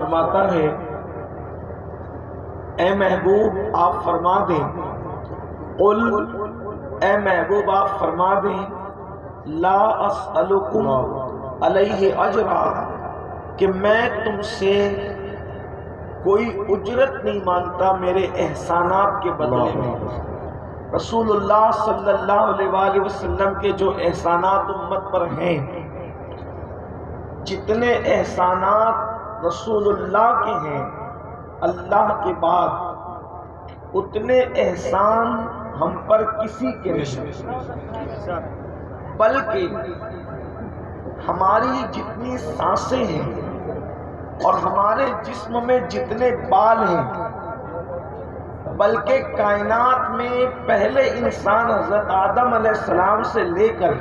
فرماتا ہے اے محبوب آپ فرما دیں، قل اے محبوب آپ فرما دیں، لا اسألکم علیہ اجرا کہ میں تم سے کوئی اجرت نہیں مانگتا میرے احسانات کے بدلے میں۔ رسول اللہ صلی اللہ علیہ وآلہ وسلم کے جو احسانات امت پر ہیں، جتنے احسانات رسول اللہ کے ہیں اللہ کے بعد، اتنے احسان ہم پر کسی کے نہیں، بلکہ ہماری جتنی سانسیں ہیں اور ہمارے جسم میں جتنے بال ہیں، بلکہ کائنات میں پہلے انسان حضرت آدم علیہ السلام سے لے کر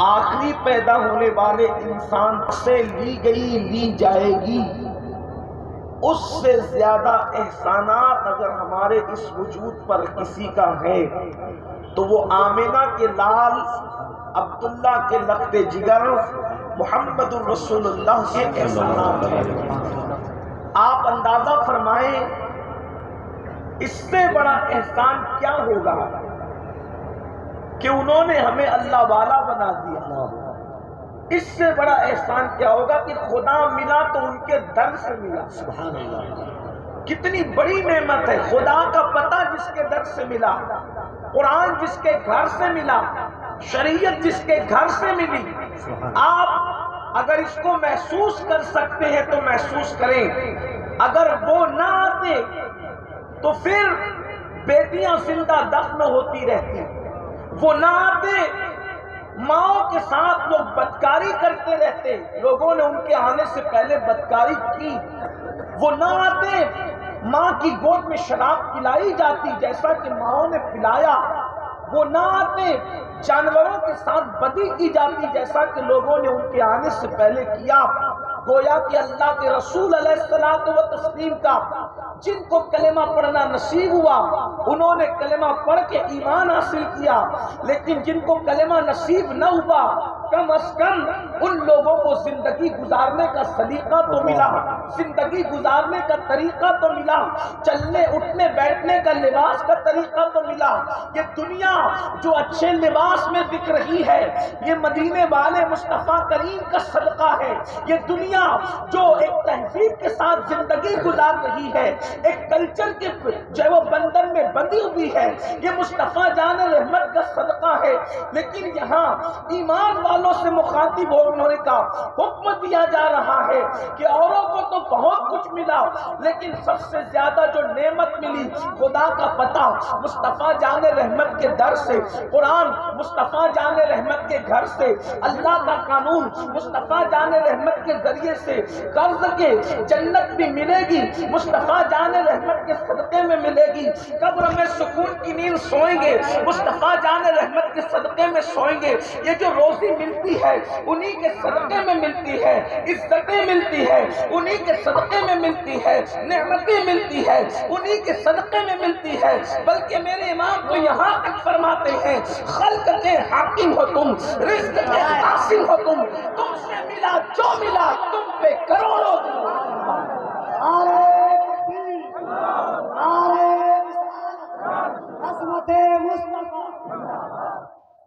آخری پیدا ہونے والے انسان سے لی جائے گی، اس سے زیادہ احسانات اگر ہمارے اس وجود پر کسی کا ہے تو وہ آمنہ کے لال عبداللہ کے لخت جگر محمد الرسول اللہ کے احسانات ہیں۔ آپ اندازہ فرمائیں اس سے بڑا احسان کیا ہوگا کہ انہوں نے ہمیں اللہ والا بنا دیا۔ اس سے بڑا احسان کیا ہوگا کہ خدا ملا تو ان کے در سے ملا۔ سبحان اللہ، کتنی بڑی نعمت ہے۔ خدا کا پتہ جس کے در سے ملا، قرآن جس کے گھر سے ملا، شریعت جس کے گھر سے ملی۔ آپ اگر اس کو محسوس کر سکتے ہیں تو محسوس کریں، اگر وہ نہ آتے تو پھر بیٹیاں زندہ دفن ہوتی رہتی، وہ نہ آتے ماں کے ساتھ لوگ بدکاری کرتے رہتے، لوگوں نے ان کے آنے سے پہلے بدکاری کی، وہ نہ آتے ماں کی گود میں شراب پلائی جاتی جیسا کہ ماں نے پلایا، وہ نہ آتے جانوروں کے ساتھ بدی کی جاتی جیسا کہ لوگوں نے ان کے آنے سے پہلے کیا۔ گویا کہ اللہ کے رسول علیہ الصلوۃ والتسلیم کا جن کو کلمہ پڑھنا نصیب ہوا انہوں نے کلمہ پڑھ کے ایمان حاصل کیا، لیکن جن کو کلمہ نصیب نہ ہوا کم از کم ان لوگوں کو زندگی گزارنے کا سلیقہ تو ملا، زندگی گزارنے کا طریقہ تو ملا، چلنے اٹھنے بیٹھنے کا لباس کا طریقہ تو ملا۔ یہ دنیا جو اچھے لباس میں دکھ رہی ہے یہ مدینے والے مصطفیٰ کریم کا صدقہ ہے۔ یہ دنیا جو ایک تہذیب کے ساتھ زندگی گزار رہی ہے، ایک کلچر کے جو وہ بندن میں بندھی ہوئی ہے، یہ مصطفیٰ جان رحمت کا صدقہ ہے۔ لیکن یہاں ایمان والوں سے مخاطب ہونے کا حکم دیا جا رہا ہے کہ اوروں کو تو بہت کچھ ملا لیکن سب سے زیادہ جو نعمت ملی خدا کا پتہ مصطفیٰ جان رحمت کے در سے، قرآن مصطفیٰ جان رحمت کے گھر سے، اللہ کا قانون مصطفیٰ جان رحمت کے ذریعے سے، قرض کے جنت بھی ملے گی مصطفیٰ جان رحمت کے صدقے میں ملے گی، قبر میں سکون کی نیند سوئیں گے مصطفیٰ جان رحمت کے صدقے میں سوئیں گے، یہ جو روزی ملتی ہے انہی کے صدقے میں ملتی ہے، عزتیں ملتی ہے انہی کے صدقے میں ملتی ہے، نعمتیں ملتی ہے انہی کے صدقے میں ملتی ہے۔ بلکہ میرے امام تو یہاں تک فرماتے ہیں خلق کے حاکم ہو تم، رزق کے قاسم ہو تم سے ملا جو ملا تم پہ کروڑوں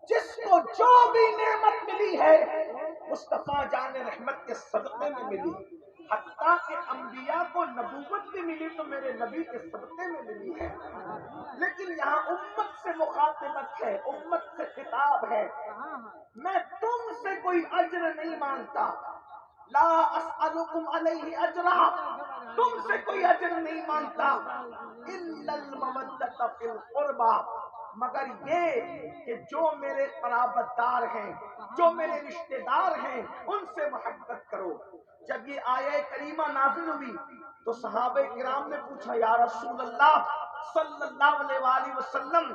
جس کو جو بھی نعمت ملی ہے مصطفیٰ جان رحمت کے صدقے میں ملی، حتیٰ کہ انبیاء کو نبوت بھی ملی تو میرے نبی کے صدقے میں ملی ہے۔ لیکن یہاں امت سے مخاطبت ہے، امت سے خطاب ہے، میں تم سے کوئی اجر نہیں مانگتا، لا اسألکم علیہ اجرا، تم سے کوئی اجر نہیں مانگتا، الا المودۃ فی القربى، مگر یہ کہ جو میرے قرابت دار ہیں، جو میرے رشتہ دار ہیں ان سے محبت کرو۔ جب یہ آیہ کریمہ نازل ہوئی تو صحابہ کرام نے پوچھا یا رسول اللہ صلی اللہ علیہ وآلہ وسلم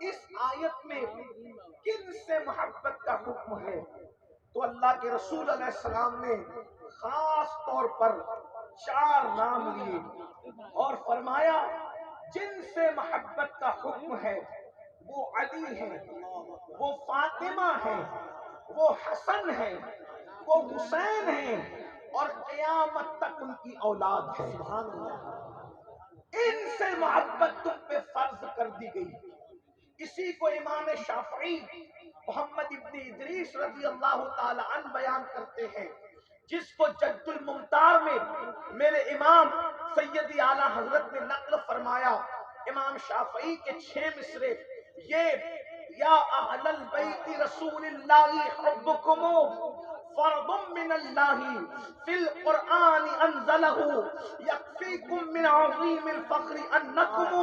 اس آیت میں کن سے محبت کا حکم ہے؟ تو اللہ کے رسول علیہ السلام نے خاص طور پر 4 نام لیے اور فرمایا جن سے محبت کا حکم ہے وہ علی ہیں، وہ فاطمہ ہیں، وہ حسن ہیں، وہ حسین ہیں اور قیامت تک ان کی اولاد ہے. سبحان اللہ. ان سے محبت تم پہ فرض کر دی گئی. اسی کو امام شافعی محمد ابن ادریس رضی اللہ تعالی عنہ بیان کرتے ہیں، جس کو جد الممتار میں میرے امام سیدی اعلی حضرت نے نقل فرمایا. امام شافعی کے 6 مصرے یہ: یا اہل البیت رسول اللہ حبکم فرض من اللہ فی القرآن انزلہ یکفیکم من عظیم الفخر انکم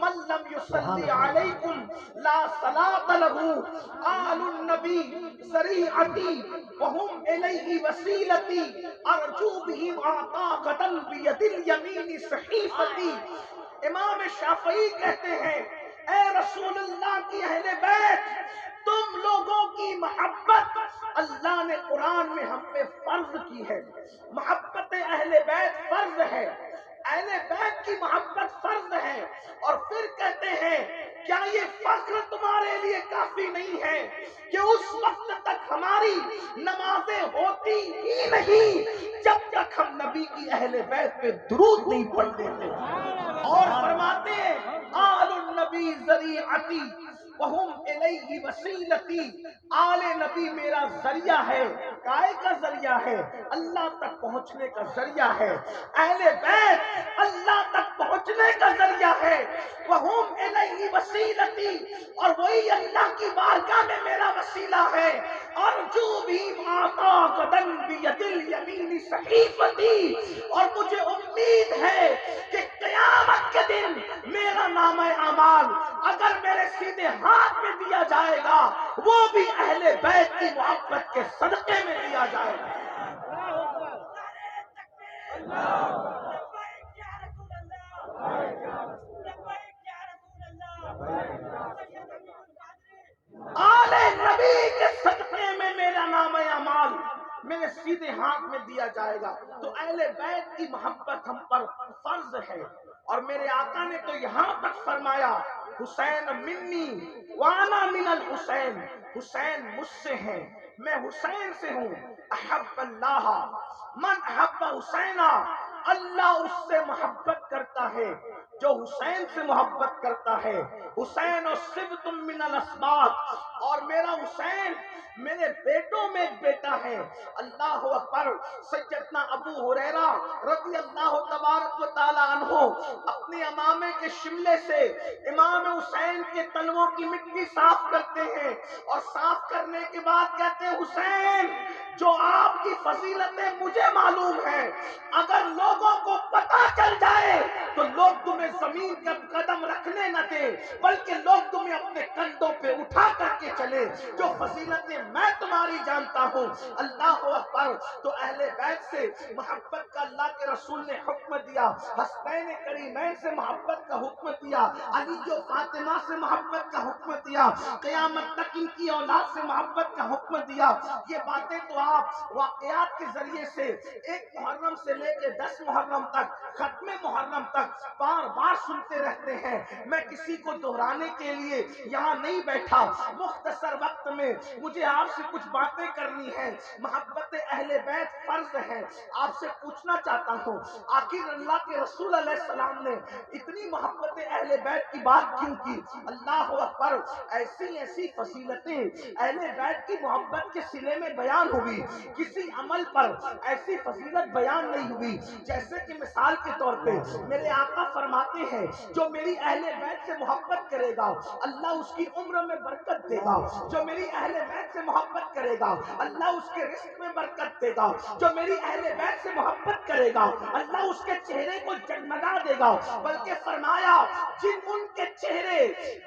من لم یصلی علیکم لا صلاة لہ. آل النبی ذریعتی وہم الیہ وسیلتی ارجو بہم عطاقۃ بید الیمین صحیفتی. امام شافعی کہتے ہیں اے رسول اللہ کی اہل بیت، تم لوگوں کی محبت اللہ نے قرآن میں ہم پہ فرض کی ہے. محبت اہل بیت فرض ہے، اہل بیت کی محبت فرض ہے. اور پھر کہتے ہیں کیا یہ فخر تمہارے لیے کافی نہیں ہے کہ اس وقت تک ہماری نمازیں ہوتی ہی نہیں جب تک ہم نبی کی اہل بیت پہ درود نہیں پڑھتے تھے. اور فرماتے ہیں آل النبی ذریعتی وہم الیہ وسیلتی. آل نبی میرا ذریعہ ہے. کائے کا ذریعہ ہے؟ اللہ تک پہنچنے کا ذریعہ ہے. اہل بیت اللہ تک پہنچنے کا ذریعہ ہے. وہم الیہ وسیلتی، اور وہی اللہ کی بارگاہ میں میرا وسیلہ ہے. ارجو بھی عطاقۃ بید الیمین صحیفتی، اور مجھے امید ہے کہ قیامت کے دن میرا نام اعمال اگر میرے سیدھے ہاتھ میں دیا جائے گا وہ بھی اہل بیت کی محبت کے صدقے میں دیا جائے گا. آل نبی کے صدقے میں میرا نام اعمال میرے سیدھے ہاتھ میں دیا جائے گا. تو اہل بیت کی محبت ہم پر فرض ہے. اور میرے آقا نے تو یہاں تک فرمایا حسین منی وانا من الحسین، حسین مجھ سے ہیں، میں حسین سے ہوں. احب اللہ من احب حسینا، اللہ اس سے محبت کرتا ہے جو حسین سے محبت کرتا ہے. حسین و صبت من الاسباط، اور میرا حسین میرے بیٹوں میں ایک بیٹا ہے. اللہ اکبر. سیدنا ابو ہریرہ رضی اللہ تبارک و تعالی عنہ اپنے امامے کے شملے سے امام حسین کے تلووں کی مٹی صاف کرتے ہیں، اور صاف کرنے کے بعد کہتے ہیں حسین جو آپ کی فضیلتیں مجھے معلوم ہیں، اگر لوگوں کو پتہ چل جائے تو لوگ تمہیں زمین کا قدم رکھنے نہ دیں، بلکہ لوگ تمہیں اپنے کندھوں پہ اٹھا کر کے چلے. جو فضیلتیں میں تمہاری جانتا ہوں. اللہ اکبر. تو اہل بیت سے محبت کا اللہ کے رسول نے حکم دیا، حسنین کریمین سے محبت کا حکم دیا، علی و فاطمہ سے محبت کا حکم دیا، قیامت تک ان کی اولاد سے محبت کا حکم دیا. یہ باتیں تو آپ واقعات کے ذریعے سے 1 محرم سے لے کے 10 محرم تک، ختم محرم تک بار بار سنتے رہتے ہیں. میں کسی کو دہرانے کے لیے یہاں نہیں بیٹھا. مختصر وقت میں مجھے آپ سے کچھ باتیں کرنی ہیں. محبت اہل بیت فرض ہے. آپ سے پوچھنا چاہتا ہوں آخر اللہ کے رسول علیہ السلام نے اتنی محبت اہل بیت کی بات کیوں کی؟ اللہ اکبر. ایسی ایسی فضیلتیں اہل بیت کی محبت کے صلے میں بیان ہوئی، کسی عمل پر ایسی فضیلت بیان نہیں ہوئی. جیسے کہ مثال کے طور پہ میرے آقا فرماتے ہیں جو میری اہل بیت سے محبت کرے گا اللہ اس کی عمر میں برکت دے گا. جو میری اہل بیت سے محبت کرے گا اللہ اس کے رزق میں برکت دے گا. جو میری اہل بیت سے محبت کرے گا اللہ اس کے چہرے کو جگمگا دے گا. بلکہ فرمایا جن ان کے چہرے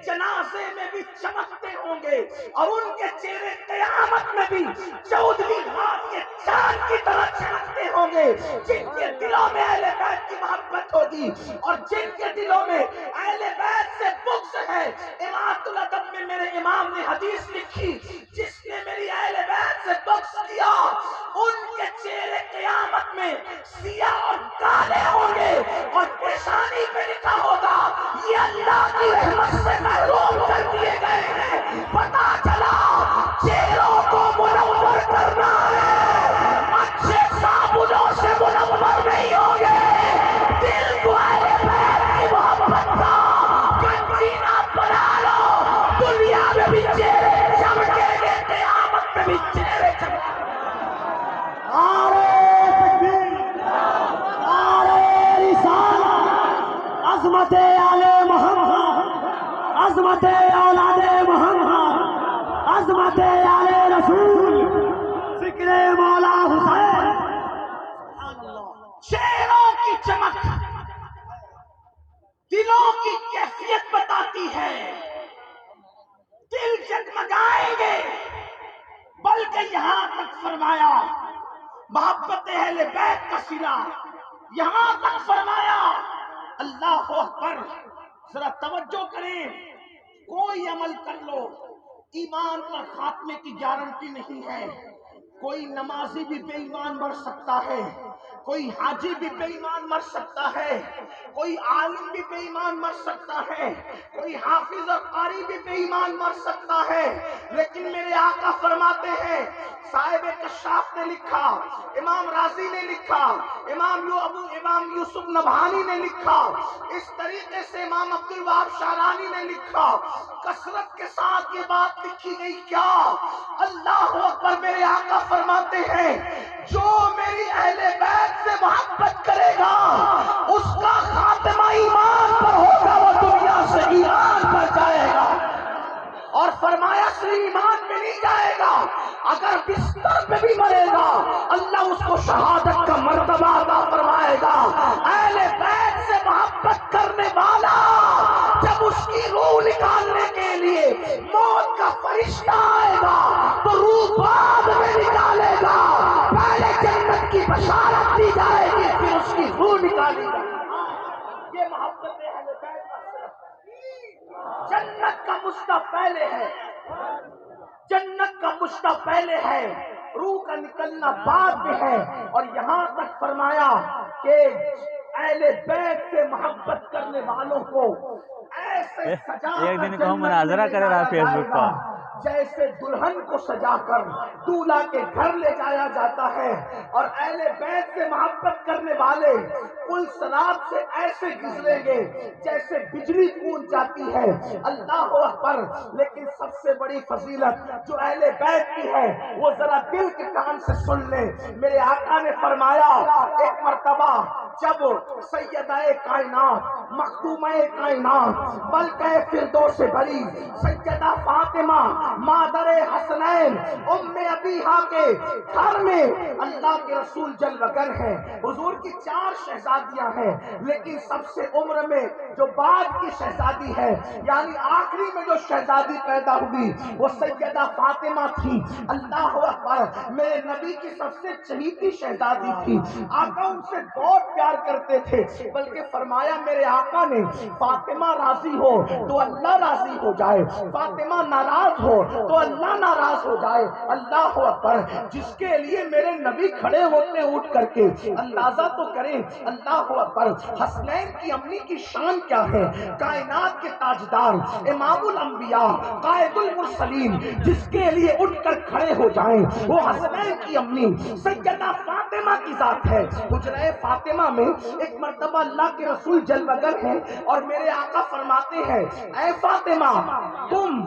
جنازے میں بھی چمکتے ہوں گے اور ان کے چہرے قیامت میں بھی 14ویں رات کے چاند کی طرح چمکتے ہوں گے، جن کے دلوں میں اہل بیت کی محبت ہوگی اور جن کے دلوں میں اہل بیت سے بغض ہے. امارت الادب میں میرے امام نے حدیث لکھی جس نے میری اہل بیت سے بغض کیا ان کے چہرے قیامت میں سیاہ اور کالے ہوں گے اور پیشانی پہ لکھا ہوگا یہ اللہ کی رحمت سے محروم کر دیے گئے ہیں. پتا چلا چہروں کو منور کرنا ہے، اچھے صابنوں عظمت اولاد محمد، عظمت آل رسول، ذکر مولا حسین. چہروں کی چمک دلوں کی کیفیت بتاتی ہے. دل جگمگائیں گے. بلکہ یہاں تک فرمایا محبت اہل بیت کا صلہ، یہاں تک فرمایا اللہ اکبر. ذرا توجہ کریں. کوئی عمل کر لو، ایمان پر خاتمے کی گارنٹی نہیں ہے. کوئی نمازی بھی بے ایمان مر سکتا ہے، کوئی حاجی بھی بے ایمان مر سکتا ہے، کوئی عالم بھی بے ایمان مر سکتا ہے، کوئی حافظ اور قاری بھی بے ایمان مر سکتا ہے. لیکن میرے آقا فرماتے ہیں، صاحب کشاف نے لکھا، امام راضی نے لکھا، امام یوسف نبہانی نے لکھا، اس طریقے سے امام عبد الوہاب شعرانی نے لکھا. کثرت کے ساتھ یہ بات لکھی گئی. کیا؟ اللہ اکبر. میرے آقا فرماتے ہیں جو میری اہل بیت سے محبت کرے گا اس کا خاتمہ ایمان پر ہوگا، وہ دنیا سے ایمان پر جائے گا. اور فرمایا صرف ایمان میں نہیں جائے گا، اگر بستر پہ بھی مرے گا اللہ اس کو شہادت کا مرتبہ عطا فرمائے گا. اہل بیت سے محبت کرنے والا جب اس کی روح نکالنے کے لیے موت کا فرشتہ آئے گا تو روح بعد میں نکالے گا. پہلے جنت کی بشارت دی جائے گی، پھر اس کی روح نکالی جائے گی. یہ محبت اہل بیت کا صرف جنت کا مشتاق پہلے ہے، جنت کا مشتاق پہلے ہے، روح کا نکلنا بعد میں ہے. اور یہاں تک فرمایا کہ اہل بیت سے محبت کرنے والوں کو ایسے سجا ایک کر دن کو جنت مناظرہ میں کرے رہا لے فیس جایا بک جائے پر. گا جیسے دلہن کو سجا کر دولہا کے گھر لے جایا جاتا ہے. اور اہل بیت سے محبت کرنے والے پل صراط سے ایسے گزریں گے جیسے بجلی کود جاتی ہے. اللہ اکبر. لیکن سب سے بڑی فضیلت جو اہل بیت کی ہے وہ ذرا دل کے کان سے سن لیں. میرے آقا نے فرمایا ایک مرتبہ جب سیدہ کائنات، مخدومہ کائنات، ملکہ فردوس بری سیدہ فاطمہ مادر حسنین ام ابیہا کے گھر میں اللہ کے رسول جلوہ گر ہیں. حضور کی 4 شہزادیاں ہیں، لیکن سب سے عمر میں جو بعد کی شہزادی ہے یعنی آخری میں جو شہزادی پیدا ہوئی وہ سیدہ فاطمہ تھی. اللہ اکبر. میرے نبی کی سب سے چہیتی شہزادی تھی. آقا ان سے بہت پیار کرتے تھے، بلکہ فرمایا میرے آقا نے فاطمہ راضی ہو تو اللہ راضی ہو جائے، فاطمہ ناراض ہو تو اللہ ناراض ہو جائے. اللہ اکبر. جس کے لیے میرے نبی کھڑے ہوتے اٹھ کر کے اندازہ تو کریں. اللہ اکبر. حسنین کی امی کی شان کیا ہے؟ کائنات کے تاجدار، امام الانبیاء، قائد المرسلین جس کے لیے اٹھ کر کھڑے ہو جائیں وہ حسنین کی امی سیدہ فاطمہ کی ذات ہے. حجرہ فاطمہ میں ایک مرتبہ اللہ کے رسول جلوہ گر ہیں اور میرے آقا فرماتے ہیں اے فاطمہ تم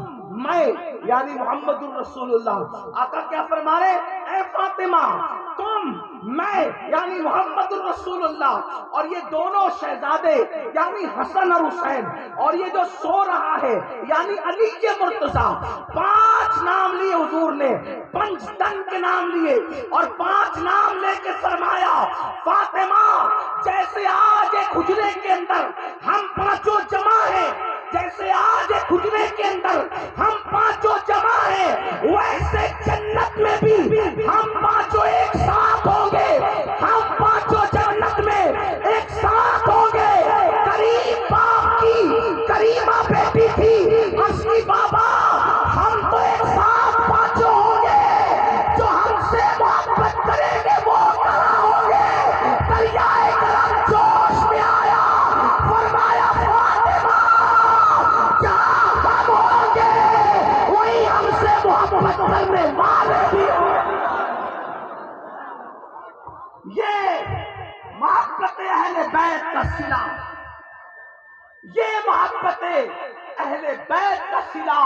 میں یعنی محمد الرسول اللہ. آقا کیا فرما رہے؟ اے فاطمہ تم میں یعنی محمد الرسول اللہ. اور یہ دونوں شہزادے یعنی حسن اور حسین اور یہ جو سو رہا ہے یعنی علی کے مرتضیٰ. 5 نام لیے حضور نے، 5 تن کے نام لیے اور 5 نام لے کے فرمایا فاطمہ جیسے آج ایک حجرے کے اندر ہم 5 جمع ہیں، جیسے آج ایک حجرے کے اندر ہم 5 جمع ہیں، ویسے جنت میں بھی ہم 5 ایک ساتھ ہوں گے. ہم 5 جنت میں ایک ساتھ ہوں گے. کریم باپ کی کریمہ بیٹی تھی اصلی بابا ہم تو ایک ساتھ 5 ہوں گے. جو ہم سے محبت کریں گے وہ کہاں ہوں گے؟ دریائے کرم جوش میں آیا، فرمایا فاطمہ جہاں ہم ہوں گے وہی ہم سے محبت کرنے والے بھی ہوں گے. یہ محبت اہل بیت کا صلہ، یہ محبت اہل بیت کا صلہ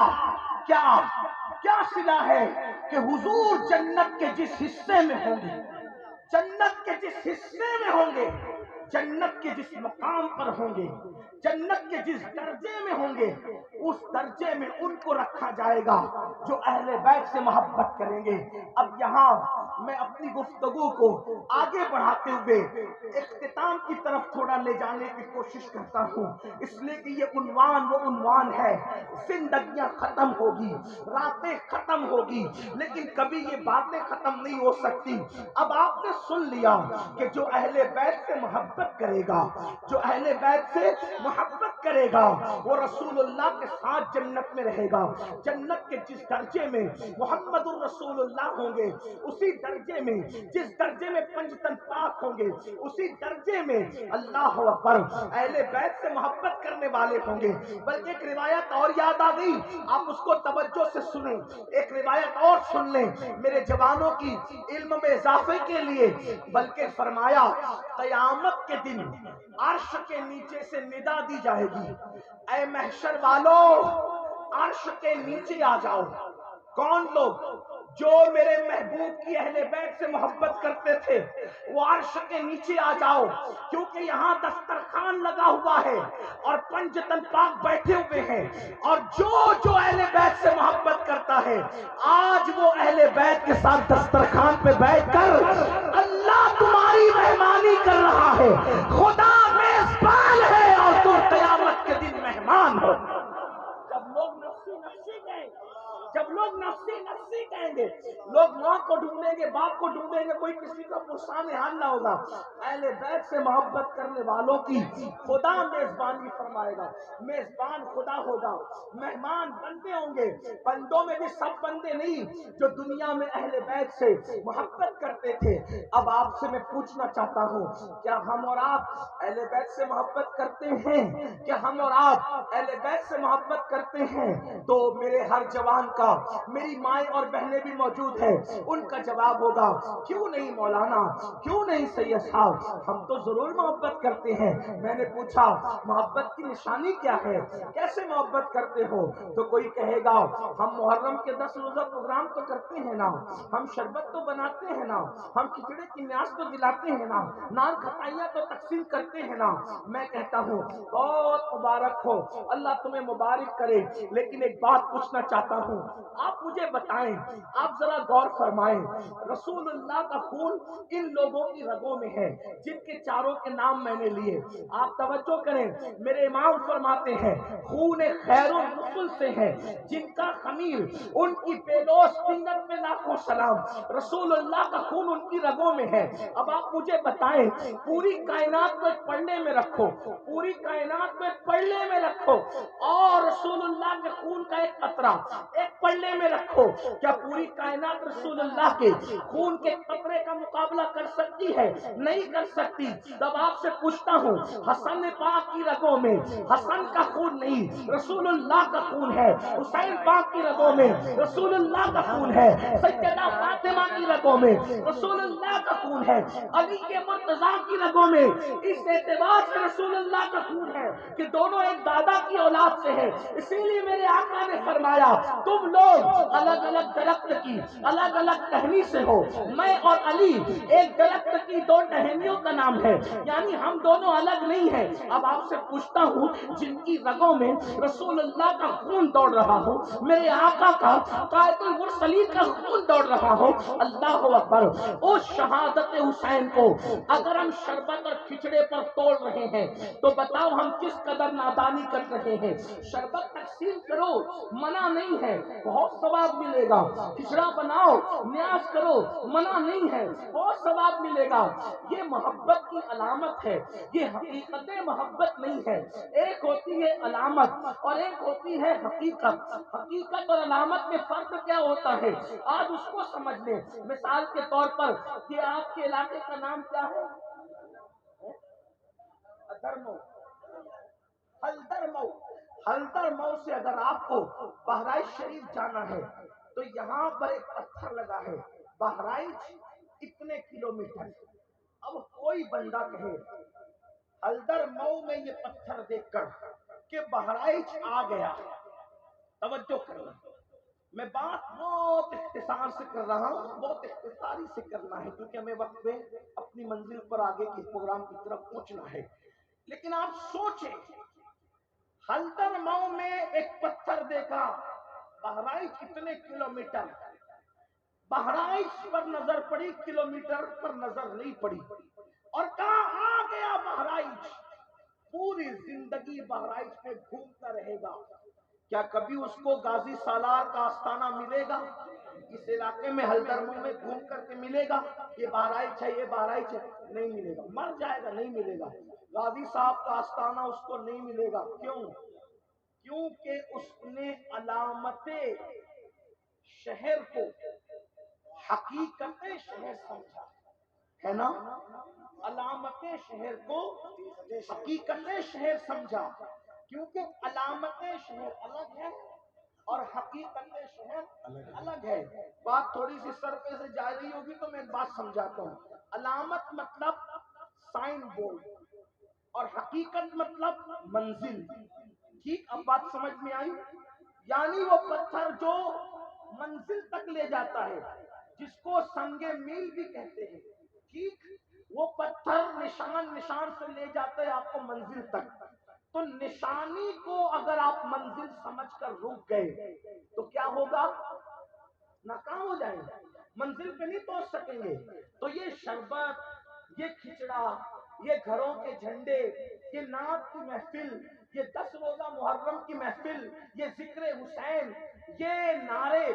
کیا صلہ ہے کہ حضور جنت کے جس حصے میں ہوں گے، جنت کے جس حصے میں ہوں گے جنت کے جس مقام پر ہوں گے، جنت کے جس درجے میں ہوں گے، اس درجے میں ان کو رکھا جائے گا جو اہل بیت سے محبت کریں گے۔ اب یہاں میں اپنی گفتگو کو آگے بڑھاتے ہوئے اختتام کی طرف تھوڑا لے جانے کی کوشش کرتا ہوں، اس لیے کہ یہ عنوان وہ عنوان ہے، زندگیاں ختم ہوگی، راتیں ختم ہوگی، لیکن کبھی یہ باتیں ختم نہیں ہو سکتی۔ اب آپ نے سن لیا کہ جو اہل بیت سے محبت کرے گا، جو اہل بیت سے محبت کرے گا، وہ رسول اللہ کے ساتھ جنت میں رہے گا۔ جنت کے جس درجے میں محمد الرسول اللہ ہوں گے، اسی درجے میں، جس درجے میں پنجتن پاک ہوں گے، اسی درجے میں اللہ اکبر اہل بیت سے محبت کرنے والے ہوں گے۔ بلکہ ایک روایت اور یاد آ گئی، آپ اس کو توجہ سے سنیں، ایک روایت اور سن لیں میرے جوانوں کی علم میں اضافے کے لیے۔ بلکہ فرمایا قیامت کے دن عرش کے نیچے سے ندا دی جائے گی، اے محشر والو عرش کے نیچے آ جاؤ۔ کون لوگ؟ جو میرے محبوب کی اہل بیت سے محبت کرتے تھے، وہ عرش کے نیچے آ جاؤ، کیونکہ یہاں دسترخوان لگا ہوا ہے اور پنجتن پاک بیٹھے ہوئے ہیں، اور جو اہل بیت سے محبت کرتا ہے، آج وہ اہل بیت کے ساتھ دسترخوان پہ بیٹھ کر اللہ تمہاری مہمانی کر رہا ہے۔ خدا میزبان ہے اور تم قیامت کے دن مہمان ہو۔ جب لوگ نفسی نفسی کہیں، جب لوگ نفسی نفسی کہیں گے، لوگ ماں کو ڈھونڈیں گے، باپ کو ڈھونڈیں گے، کوئی کسی کا پرسان حال نہ ہوگا۔ اہل بیت سے محبت کرنے والوں کی خدا میزبانی فرمائے گا، میزبان خدا ہوگا، مہمان بندے ہوں گے۔ بندوں میں بھی سب بندے نہیں جو دنیا میں اہل بیت سے محبت کرتے تھے۔ اب آپ سے میں پوچھنا چاہتا ہوں، کیا ہم اور آپ اہل بیت سے محبت کرتے ہیں؟ کیا ہم اور آپ اہل بیت سے محبت کرتے ہیں؟ تو میرے ہر جوان کا، میری مائیں اور بہنیں بھی موجود ہیں، ان کا جواب ہوگا کیوں نہیں مولانا، کیوں نہیں سید صاحب، ہم تو ضرور محبت کرتے ہیں۔ میں نے پوچھا محبت کی نشانی کیا ہے، کیسے محبت کرتے ہو؟ تو کوئی کہے گا ہم محرم کے 10 روزہ پروگرام تو کرتے ہیں نا، ہم شربت تو بناتے ہیں نا، ہم کھچڑے کی نیاز تو دلاتے ہیں نا، نان کھٹائیاں تو تقسیم کرتے ہیں نا۔ میں کہتا ہوں بہت مبارک ہو، اللہ تمہیں مبارک کرے، لیکن ایک بات پوچھنا چاہتا ہوں، آپ مجھے بتائیں، آپ ذرا غور فرمائیں، رسول اللہ کا خون ان لوگوں کی رگوں میں ہے جن کے چاروں کے نام میں نے لیے۔ آپ توجہ کریں، میرے امام فرماتے ہیں خون خیر الرسل سے ہے جن کا خمیر ان کی پیلوس سنت میں لاکھوں سلام، رسول اللہ کا خون ان کی رگوں میں ہے۔ اب آپ مجھے بتائیں، پوری کائنات کو ایک پلڑے میں رکھو، پوری کائنات کو ایک پلڑے میں رکھو، اور رسول اللہ کے خون کا ایک قطرہ ایک پلڑے میں رکھو، کیا پوری کائنات رسول اللہ کے خون کے قطرے کا مقابلہ کر سکتی ہے؟ نہیں کر سکتی۔ تب آپ سے پوچھتا ہوں، حسن پاک کی رگوں میں حسن کا خون نہیں، رسول اللہ کا خون ہے، حسین پاک کی رگوں میں رسول اللہ کا خون ہے، سیدہ فاطمہ کی رگوں میں رسول اللہ کا خون ہے، علی کے مرتضیٰ کی رگوں میں اس اعتبار سے رسول اللہ کا خون ہے کہ دونوں ایک دادا کی اولاد سے ہے۔ اسی لیے میرے آقا نے فرمایا تم لوگ الگ الگ درخت کی الگ الگ ٹہنی سے ہو، میں اور علی ایک درخت کی دو ٹہنیوں کا نام ہے، یعنی ہم دونوں الگ نہیں ہیں۔ اب آپ سے پوچھتا ہوں، جن کی رگوں میں رسول اللہ کا خون دوڑ رہا ہو، میرے آقا کا قائد المرسلین کا خون دوڑ رہا ہو، اللہ اکبر، اس شہادت حسین کو اگر ہم شربت اور کھچڑے پر توڑ رہے ہیں تو بتاؤ ہم کس قدر نادانی کر رہے ہیں۔ شربت تقسیم کرو، منع نہیں ہے، بہت ثواب ملے گا، کھچڑا بناؤ، نیاز کرو، منع نہیں ہے، بہت ثواب ملے گا۔ یہ محبت کی علامت ہے، یہ حقیقت محبت نہیں ہے۔ ایک ہوتی ہے علامت اور ایک ہوتی ہے حقیقت۔ حقیقت اور علامت میں فرق کیا ہوتا ہے آج اس کو سمجھ لیں۔ مثال کے طور پر یہ آپ کے علاقے کا نام کیا ہے؟ حلدر مئو سے اگر آپ کو بہرائچ شریف جانا ہے تو یہاں پر ایک پتھر لگا ہے، بہرائچ اتنے کلومیٹر۔ اب کوئی بندہ کہے حلدر مئو میں یہ پتھر دیکھ کر کہ بہرائچ آ گیا، توجہ کرنا، میں بات بہت اختصار سے کر رہا ہوں، بہت اختصاری سے کرنا ہے کیونکہ ہمیں وقت پہ اپنی منزل پر آگے کے پروگرام کی طرف پہنچنا ہے۔ لیکن آپ سوچیں، حلدر میں ایک پتھر دیکھا، بہرائچ کتنے کلومیٹر، بہرائچ پر نظر پڑی، کلومیٹر پر نظر نہیں پڑی، اور کہاں آ گیا بہرائچ، پوری زندگی بہرائچ پہ گھومتا رہے گا۔ کیا کبھی اس کو غازی سالار کا آستانہ ملے گا؟ اس علاقے میں حلدر میں گھوم کر کے ملے گا یہ بہرائچ ہے، یہ بہرائچ ہے؟ نہیں ملے گا، مر جائے گا، نہیں ملے گا۔ غازی صاحب کا آستانہ اس کو نہیں ملے گا، کیوں؟ کیونکہ اس نے علامت شہر کو حقیقت شہر سمجھا ہے نا، علامت شہر کو حقیقت شہر سمجھا، کیونکہ علامت شہر الگ ہے اور حقیقت شہر الگ ہے۔ بات تھوڑی سی سرپے سے جا رہی ہوگی تو میں ایک بات سمجھاتا ہوں۔ علامت مطلب سائن بورڈ اور حقیقت مطلب منزل، ٹھیک؟ اب بات سمجھ میں آئی؟ یعنی وہ پتھر جو منزل تک لے جاتا ہے، جس کو سنگ میل بھی کہتے ہیں، ٹھیک؟ وہ پتھر نشان سے لے جاتا ہے آپ کو منزل تک۔ تو نشانی کو اگر آپ منزل سمجھ کر رک گئے تو کیا ہوگا؟ ناکام ہو جائیں گے، منزل پہ نہیں پہنچ سکیں گے۔ تو یہ شربت، یہ کھچڑا، یہ گھروں کے جھنڈے، یہ نعت کی محفل، یہ 10 روزہ محرم کی محفل، یہ ذکر حسین، یہ نعرے،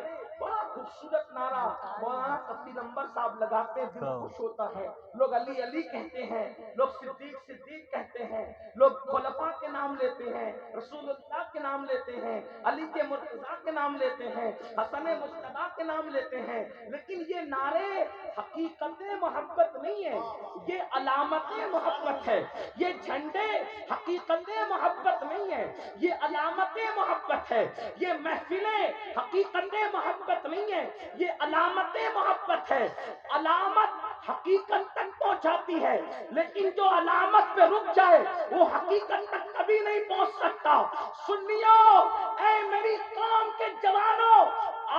بڑا خوبصورت نعرہ مولانا تقی نمبر صاحب لگاتے ہیں، دل خوش ہوتا ہے۔ لوگ علی علی کہتے ہیں، لوگ صدیق صدیق کہتے ہیں، لوگ خلفاء کے نام لیتے ہیں، رسول اللہ کے نام لیتے ہیں، علی کے مرتضیٰ کے نام لیتے ہیں، حسن مجتبیٰ کے نام لیتے ہیں، لیکن یہ نعرے حقیقت محبت نہیں ہے، یہ علامت محبت ہے۔ یہ جھنڈے حقیقت محبت نہیں ہے، یہ علامت محبت ہے۔ یہ محفلیں حقیقت محبت نہیں ہے، یہ علامت محبت ہے۔ علامت حقیقت تک پہنچاتی ہے، لیکن جو علامت پہ رک جائے وہ حقیقت تک کبھی نہیں پہنچ سکتا۔ سنیو، اے میری قوم کے جوانوں،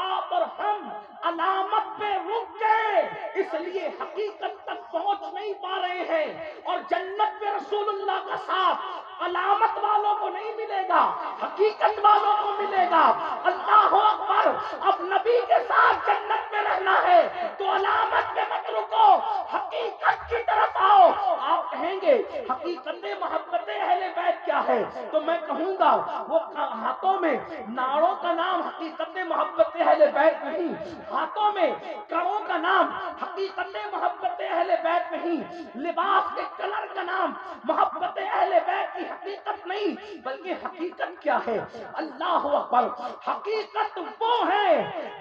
آپ اور ہم علامت پہ رک گئے، اس لیے حقیقت تک پہنچ نہیں پا رہے ہیں، اور جنت میں رسول اللہ کا ساتھ علامت والوں کو نہیں ملے گا، حقیقت والوں کو ملے گا۔ اللہ اکبر! اب نبی کے ساتھ جنت میں رہنا ہے تو علامت پہ مت رکو، حقیقت کی طرف آؤ۔ آپ کہیں گے حقیقت محبت اہل بیت کیا ہے؟ تو میں کہوں گا وہ ہاتھوں میں ناڑوں کا نام حقیقت محبت اہل بیت نہیں، ہاتھوں میں کڑوں کا نام حقیقت محبت اہل بیت نہیں، لباس کے کلر کا نام محبت اہل بیت کی حقیقت نہیں، بلکہ حقیقت کیا ہے؟ اللہ اکبر! حقیقت وہ ہے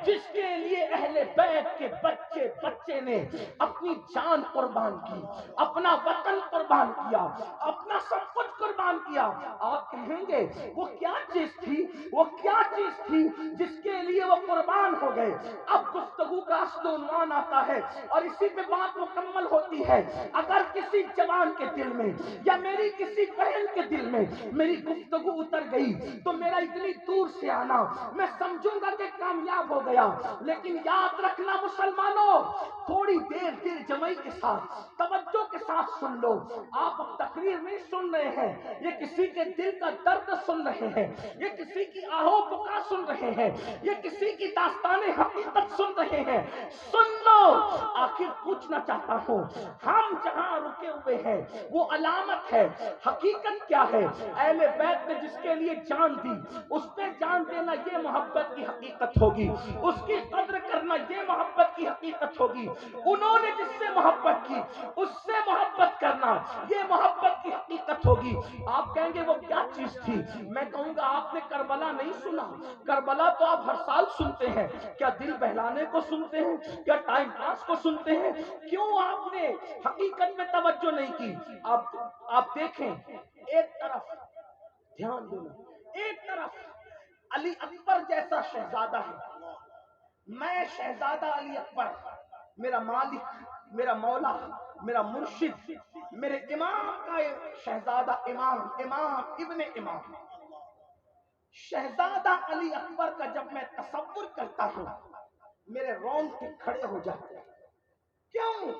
جس کے لیے اہل بیت کے بچے بچے نے اپنی جان قربان کی، اپنا وطن قربان کیا، اپنا سب کچھ قربان کیا۔ آپ کہیں گے وہ کیا چیز تھی، وہ کیا چیز تھی جس کے لیے وہ قربان ہو گئے؟ اب گفتگو کا اصل عنوان آتا ہے اور اسی پہ بات مکمل ہوتی ہے۔ اگر کسی جوان کے دل میں یا میری کسی بہن کے دل میں میری گفتگو اتر گئی تو میرا اتنی دور سے آنا میں سمجھوں گا کہ کامیاب ہو گیا، لیکن یاد رکھنا مسلمانوں، تھوڑی دیر دل جمعی کے ساتھ توجہ کے ساتھ سن لو۔ آپ اب تقریر نہیں سن رہے ہیں، یہ کسی کے دل کا درد سن رہے ہیں، یہ کسی کی آہو پکار سن رہے ہیں، یہ کسی کی داستان حقیقت سن رہے ہیں۔ سن لو، آخر پوچھنا چاہتا ہوں، ہم جہاں رکے ہوئے ہیں وہ علامت ہے، حقیقت کیا ہے؟ اہل بیت نے جس کے لیے جان دی، اس پہ جان دینا یہ محبت کی حقیقت ہوگی، اس کی قدر کرنا یہ محبت کی حقیقت ہوگی، انہوں نے جس سے محبت کی اس سے محبت کرنا یہ محبت کی حقیقت ہوگی۔ آپ کہیں گے وہ کیا چیز تھی؟ میں کہوں گا آپ نے کربلا نہیں سنا، کربلا تو آپ ہر سال سنتے ہیں، کیا دل بہلانے کو سنتے ہیں، کیا ٹائم پاس کو سنتے ہیں؟ کیوں آپ نے حقیقت میں توجہ نہیں کی؟ آپ دیکھیں، ایک طرف دھیان دینا، ایک طرف علی اکبر جیسا شہزادہ ہے، میں شہزادہ علی اکبر، میرا مالک، میرا مولا، میرا مرشد، میرے امام کا شہزادہ، امام ابن امام، شہزادہ علی اکبر کا جب میں تصور کرتا ہوں میرے رونگٹے کھڑے ہو جاتے ہیں. کیوں؟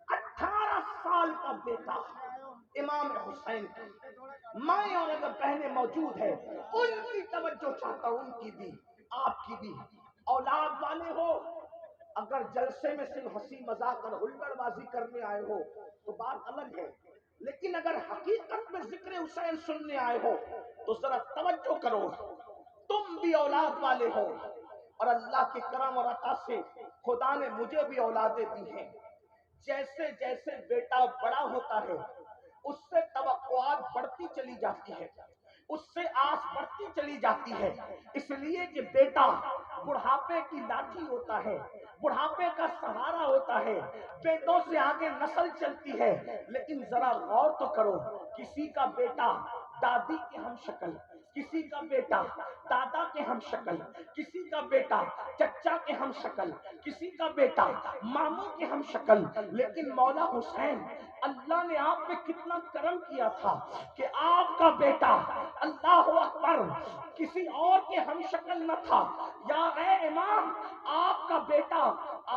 18 سال کا بیٹا امام حسین کا، مائیں اور اگر بہنیں موجود ہیں ان کی توجہ چاہتا ہوں، ان کی بھی آپ کی بھی. اولاد والے ہو، اگر جلسے میں صرف ہنسی مذاق اور ہلڑ بازی کرنے آئے ہو تو بات الگ ہے، لیکن اگر حقیقت میں ذکر حسین سننے آئے ہو تو ذرا توجہ کرو. تم بھی اولاد والے ہو اور اللہ کے کرم اور عطا سے خدا نے مجھے بھی اولادیں دی ہیں. جیسے جیسے بیٹا بڑا ہوتا ہے اس سے توقعات بڑھتی چلی جاتی ہے، اس سے آس بڑھتی چلی جاتی ہے، اس لیے کہ بیٹا بڑھاپے کی لاٹھی ہوتا ہے، بڑھاپے کا سہارا ہوتا ہے، بیٹوں سے آگے نسل چلتی ہے. لیکن ذرا غور تو کرو، کسی کا بیٹا دادی کے ہم شکل، کسی کا بیٹا دادا کے ہم شکل، کسی کا بیٹا چچا کے ہم شکل، کسی کا بیٹا ماموں کے ہم شکل. لیکن مولا حسین، اللہ نے آپ پہ کتنا کرم کیا تھا کہ آپ کا بیٹا اللہ اکبر کسی اور کے ہم شکل نہ تھا. یا اے امام، آپ کا بیٹا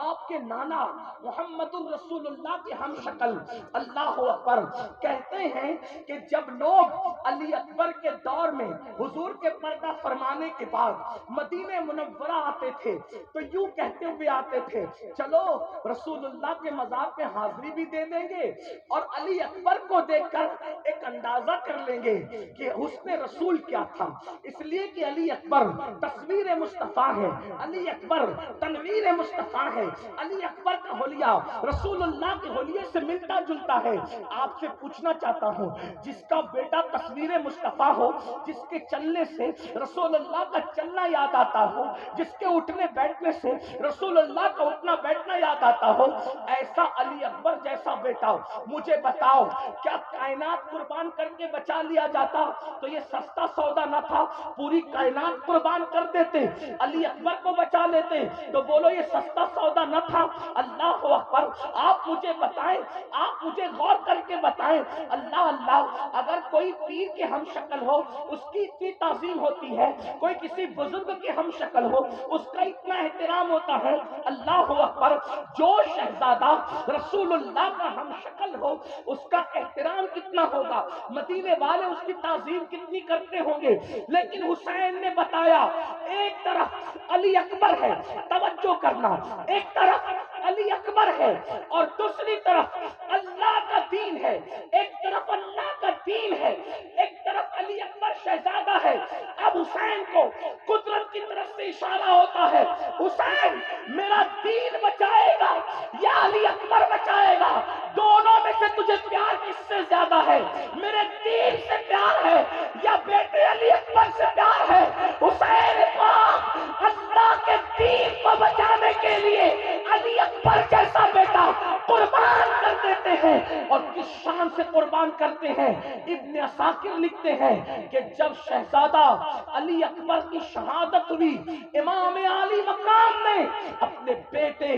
آپ کے نانا محمد الرسول اللہ کے ہم شکل. اللہ اکبر. کہتے ہیں کہ جب لوگ علی اکبر کے دور میں حضور کے پردہ فرمانے کے بعد مدینہ منورہ آتے تھے تو یوں کہتے ہوئے آتے تھے، چلو رسول اللہ کے مزار پہ حاضری بھی دے دیں گے اور علی اکبر کو دیکھ کر ایک اندازہ کر لیں گے کہ حسن رسول کیا تھا. اس لیے کہ علی اکبر تصویر مصطفیٰ ہے، علی اکبر تنویر مصطفیٰ ہے، علی اکبر کا حلیہ رسول اللہ کے حلیے سے ملتا جلتا ہے. آپ سے پوچھنا چاہتا ہوں، جس کا بیٹا تصویر مصطفیٰ ہو، جس کے چلنے سے رسول اللہ کا چلنا یاد آتا ہو، جس کے اٹھنے بیٹھنے سے رسول اللہ کا اٹھنا بیٹھنا یاد آتا ہو، ایسا علی اکبر جیسا بیٹا مجھے بتاؤ، کیا کائنات قربان کر کے بچا لیا جاتا تو یہ سستا سودا نہ تھا؟ پوری کائنات قربان کر دیتے، علی اکبر کو بچا لیتے تو بولو یہ سستا سودا نہ تھا؟ اللہ اکبر. آپ مجھے بتائیں، آپ مجھے غور کر کے بتائیں، اللہ اللہ، اگر کوئی پیر کے ہم شکل ہو اس کی اتنی تعظیم ہوتی ہے، کوئی کسی بزرگ کے ہم شکل ہو اس کا اتنا احترام ہوتا ہے. اللہ اکبر. جو شہزادہ رسول اللہ کا ہم شکل ہو اس کا احترام کتنا ہوگا، مدینے والے اس کی تعظیم کتنی کرتے ہوں گے. لیکن حسین نے بتایا، ایک طرف علی اکبر ہے، توجہ کرنا، ایک طرف علی اکبر ہے اور دوسری طرف اللہ کا دین ہے. ایک طرف اللہ کا دین ہے، ایک طرف علی اکبر شہزادہ ہے. اب حسین کو قدرت کی طرف سے اشارہ ہوتا ہے، حسین میرا دین بچائے گا یا علی اکبر بچائے گا؟ دونوں میں سے تجھے پیار کس سے زیادہ ہے؟ میرے دین سے پیار ہے یا بیٹے علی اکبر سے پیار ہے؟ حسین پاک اللہ کے دین کو بچانے کے لیے علی اکبر جیسا بیٹا قربان کر دیتے ہیں. اور کس شان سے قربان کرتے ہیں؟ ابن عساکر لکھتے ہیں کہ جب شہزادہ علی اکبر کی شہادت ہوئی، امام عالی مقام نے اپنے بیٹے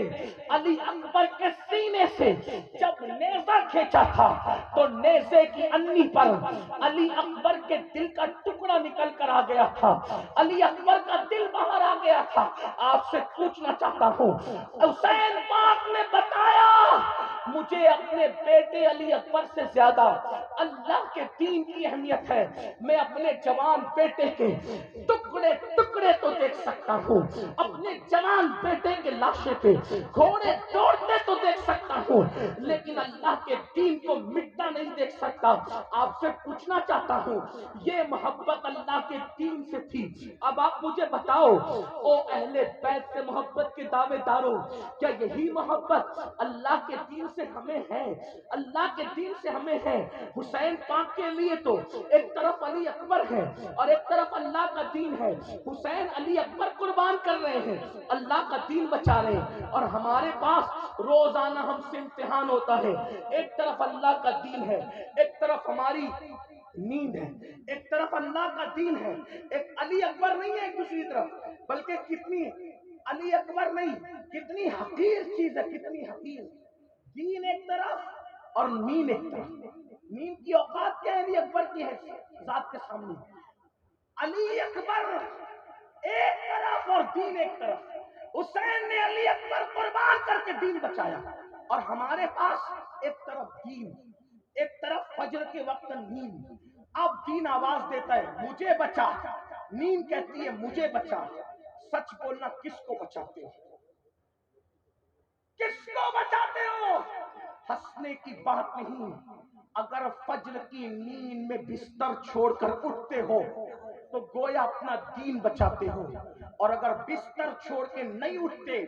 علی اکبر کے سینے سے جب نیزہ کھینچا تھا تو نیزے کی انی پر علی اکبر کے دل کا ٹکڑا نکل کر آ گیا تھا، علی اکبر کا دل باہر آ گیا تھا. آپ سے پوچھنا چاہتا ہوں، حسین پاک نے بتایا مجھے اپنے بیٹے علی اکبر سے زیادہ اللہ کے دین کی اہمیت ہے. میں اپنے جوان بیٹے کے ٹکڑے ٹکڑے تو دیکھ سکتا ہوں، اپنے جوان بیٹے کے لاشے پہ گھوڑے دوڑتے تو دیکھ سکتا ہوں، لیکن اللہ کے دین کو مٹتا نہیں دیکھ سکتا. آپ سے پوچھنا چاہتا ہوں، یہ محبت اللہ کے دین سے تھی. اب آپ مجھے بتاؤ، او اہل بیت سے محبت کے دعوے داروں، کیا یہی محبت اللہ کے دین سے ہمیں ہے؟ اللہ کے دین سے ہمیں ہے. حسین پاک کے لیے تو ایک طرف علی اکبر ہے اور ایک طرف اللہ کا دین ہے. حسین علی اکبر قربان کر رہے ہیں، اللہ کا دین بچا رہے ہیں، اور ہمارے پاس روزانہ ہم سے امتحان ہوتا ہے. ایک طرف اللہ کا دین ہے، ایک طرف ہماری نیند ہے، ایک طرف اللہ کا دین ہے. ایک علی اکبر نہیں ہے ایک دوسری طرف، بلکہ کتنی علی اکبر نہیں، کتنی حقیر چیز ہے، کتنی حقیر. دین ایک طرف اور نیند ایک طرف. نیند کی اوقات کیا ہے علی اکبر کی ہے ذات کے سامنے؟ علی اکبر ایک طرف اور دین ایک طرف، حسین نے علی اکبر قربان کر کے دین بچایا، اور ہمارے پاس ایک طرف دین، ایک طرف فجر کے وقت نیند۔ اب دین آواز دیتا ہے مجھے بچا، نیند کہتی ہے مجھے بچا۔ سچ بولنا، کس کو بچاتے ہو؟ کس کو بچاتے ہو؟ ہنسنے کی بات نہیں، اگر فجر کی نیند میں بستر چھوڑ کر اٹھتے ہو تو گویا اپنا دین بچاتے ہو، اور اگر بستر چھوڑ کے نہیں اٹھتے،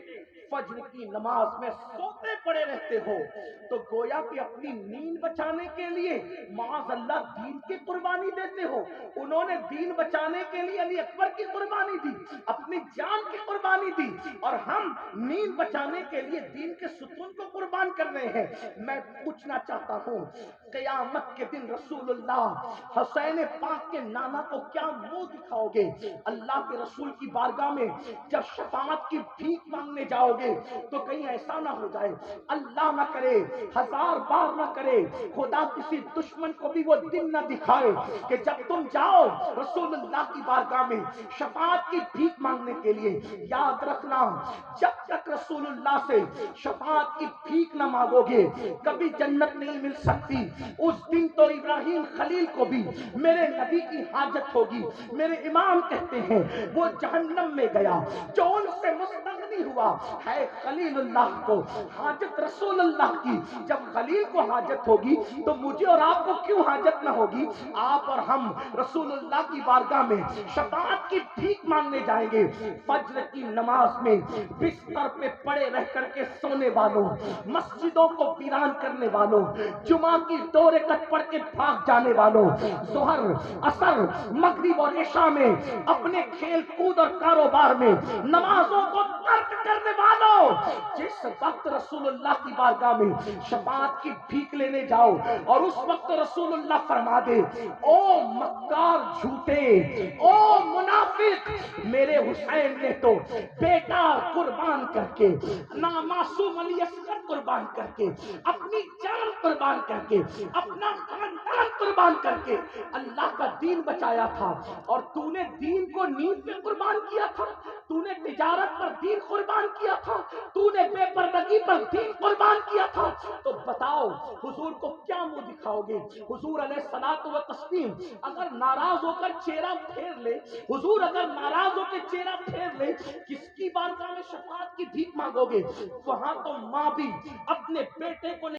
فجر کی نماز میں سوتے پڑے رہتے ہو، تو گویا کہ اپنی نیند بچانے کے لیے معاذ اللہ دین کی قربانی دیتے ہو۔ انہوں نے دین بچانے کے لیے علی اکبر کی قربانی دی، اپنی جان کی قربانی دی، اور ہم نیند بچانے کے لیے دین کے ستون کو قربان کر رہے ہیں۔ میں پوچھنا چاہتا ہوں، قیامت کے دن رسول اللہ حسین پاک کے نانا کو کیا منہ دکھاؤ گے؟ اللہ کے رسول کی بارگاہ میں جب شفاعت کی بھیک مانگنے جاؤ گے تو کہیں ایسا نہ ہو جائے، اللہ نہ کرے، ہزار بار نہ کرے، خدا کسی دشمن کو بھی وہ دن نہ دکھائے کہ جب تم جاؤ رسول اللہ کی بارگاہ میں شفاعت کی بھیک مانگنے کے لیے، یاد رکھنا جب تک رسول اللہ سے شفاعت کی بھیک نہ مانگو گے کبھی جنت نہیں مل سکتی۔ اس دن تو ابراہیم خلیل کو بھی میرے نبی کی حاجت ہوگی۔ میرے امام کہتے ہیں وہ جہنم میں گیا جو ان سے مستغنی ہوا ہے خلیل اللہ کو حاجت رسول اللہ کی۔ جب خلیل کو حاجت ہوگی تو مجھے اور آپ کو کیوں حاجت نہ ہوگی؟ آپ اور ہم رسول اللہ کی بارگاہ میں شفاعت کی بھیک مانگنے جائیں گے۔ فجر کی نماز میں بستر پہ پڑے رہ کر کے سونے والوں، مسجدوں کو ویران کرنے والوں، جمعہ کی 2 رکعت پڑھ کے بھاگ جانے والوں، ظہر، عصر، مغرب اور عشاء میں اپنے کھیل کود اور کاروبار میں نمازوں کو ترک کرنے والوں، جس وقت رسول اللہ کی بارگاہ میں شفاعت کی بھیک لینے جاؤ اور اس وقت رسول اللہ فرما دے او مکار جھوٹے، او منافق، میرے حسین نے تو بیٹا قربان کر کے، معصوم علی اصغر قربان کر کے، اپنی جان قربان کر کے، اپنا خاندان قربان کر کے اللہ کا دین بچایا تھا، اور تو نے دین کو نیند پہ قربان کیا تھا، تو نے تجارت پر دین قربان کیا تھا، تو نے بے پردگی پر دین قربان کیا تھا، تو بتاؤ حضور کو کیا منہ دکھاؤ گے؟ حضور علیہ الصلوۃ والتسلیم اگر ناراض ہو کر چہرہ پھیر لے، حضور اگر ناراض ہو کے چہرہ پھیر لے، کس کی بارگاہ میں شفاعت کی بھیک مانگو گے؟ وہاں تو ماں بھی اپنے بیٹے کو